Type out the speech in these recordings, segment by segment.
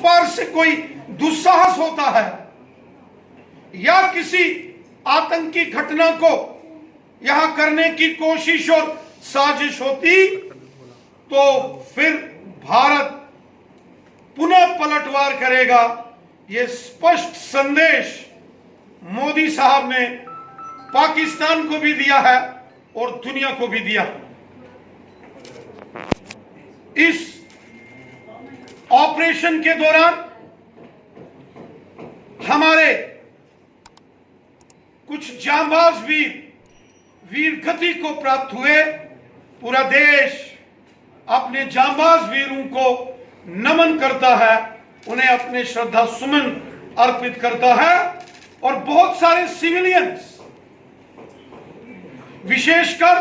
पार से कोई दुस्साहस होता है या किसी आतंकी घटना को यहां करने की कोशिश और साजिश होती तो फिर भारत पुनः पलटवार करेगा। यह स्पष्ट संदेश मोदी साहब ने पाकिस्तान को भी दिया है और दुनिया को भी दिया। इस ऑपरेशन के दौरान हमारे कुछ जांबाज वीर गति को प्राप्त हुए। पूरा देश अपने जांबाज वीरों को नमन करता है, उन्हें अपने श्रद्धा सुमन अर्पित करता है। और बहुत सारे सिविलियंस, विशेषकर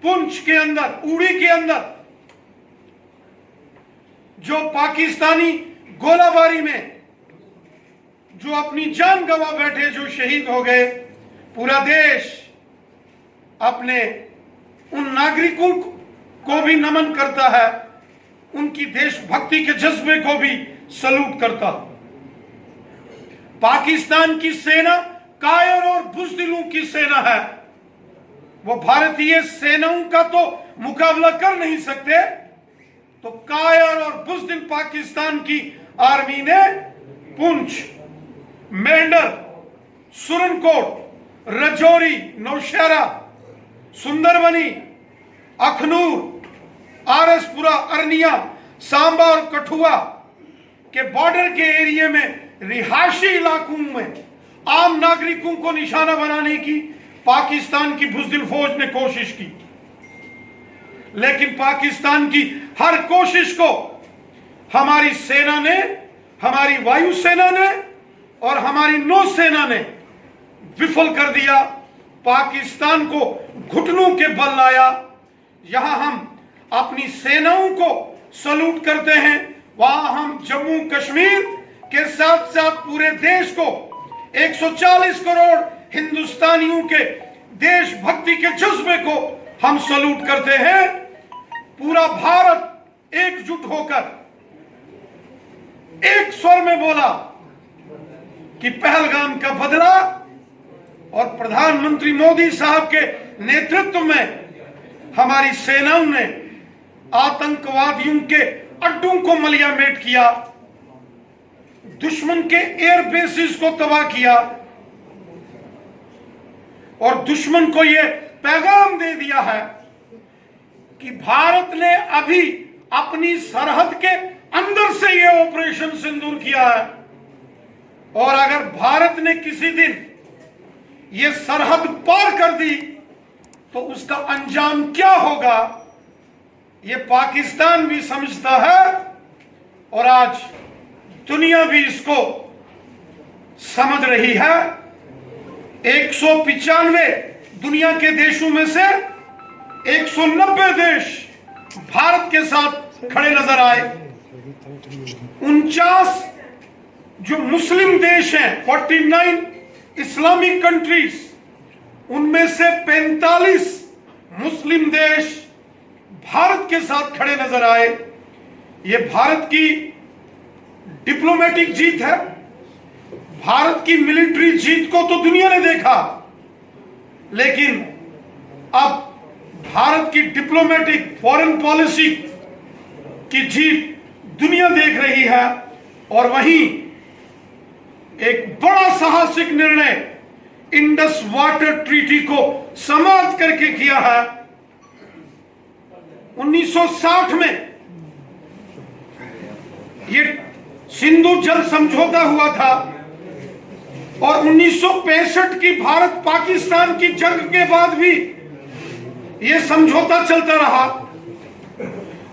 पुंछ के अंदर, उड़ी के अंदर जो पाकिस्तानी गोलाबारी में जो अपनी जान गंवा बैठे, जो शहीद हो गए, पूरा देश अपने उन नागरिकों को भी नमन करता है, उनकी देशभक्ति के जज्बे को भी सलूट करता। पाकिस्तान की सेना कायर और बुज़दिलों की सेना है। वो भारतीय सेनाओं का तो मुकाबला कर नहीं सकते, तो कायर और बुज़दिल पाकिस्तान की आर्मी ने पुंछ, मेंढर, सुरनकोट, रजौरी, नौशहरा, सुंदरबनी, अखनूर, आरसपुरा, अरनिया, सांबा और कठुआ के बॉर्डर के एरिया में रिहायशी इलाकों में आम नागरिकों को निशाना बनाने की पाकिस्तान की बुज़दिल फौज ने कोशिश की। लेकिन पाकिस्तान की हर कोशिश को हमारी सेना ने, हमारी वायुसेना ने और हमारी नौसेना ने विफल कर दिया। पाकिस्तान को घुटनों के बल लाया। यहां हम अपनी सेनाओं को सलूट करते हैं, वहां हम जम्मू कश्मीर के साथ साथ पूरे देश को, 140 करोड़ हिंदुस्तानियों के देशभक्ति के जज्बे को हम सलूट करते हैं। पूरा भारत एकजुट होकर एक स्वर में बोला कि पहलगाम का बदला और प्रधानमंत्री मोदी साहब के नेतृत्व में हमारी सेनाओं ने आतंकवादियों के अड्डों को मलियामेट किया, दुश्मन के एयर बेसिस को तबाह किया और दुश्मन को यह पैगाम दे दिया है कि भारत ने अभी अपनी सरहद के अंदर से यह ऑपरेशन सिंदूर किया है और अगर भारत ने किसी दिन यह सरहद पार कर दी तो उसका अंजाम क्या होगा, यह पाकिस्तान भी समझता है और आज दुनिया भी इसको समझ रही है। 195 दुनिया के देशों में से 190 देश भारत के साथ खड़े नजर आए। 49 जो मुस्लिम देश हैं, 49 इस्लामिक कंट्रीज, उनमें से 45 मुस्लिम देश भारत के साथ खड़े नजर आए। यह भारत की डिप्लोमेटिक जीत है। भारत की मिलिट्री जीत को तो दुनिया ने देखा, लेकिन अब भारत की डिप्लोमेटिक फॉरेन पॉलिसी की जीत दुनिया देख रही है। और वहीं एक बड़ा साहसिक निर्णय इंडस वाटर ट्रीटी को समाप्त करके किया है। 1960 में ये सिंधु जल समझौता हुआ था और 1965 की भारत पाकिस्तान की जंग के बाद भी यह समझौता चलता रहा।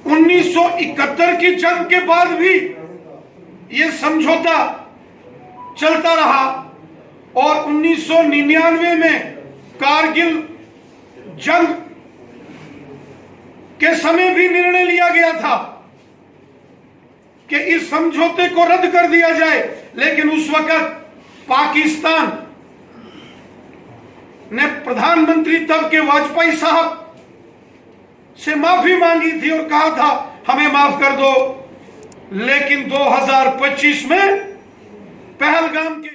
1971 की जंग के बाद भी यह समझौता चलता रहा और 1999 में कारगिल जंग के समय भी निर्णय लिया गया था कि इस समझौते को रद्द कर दिया जाए, लेकिन उस वक्त पाकिस्तान ने प्रधानमंत्री तब के वाजपेयी साहब से माफी मांगी थी और कहा था हमें माफ कर दो। लेकिन 2025 में पहलगाम के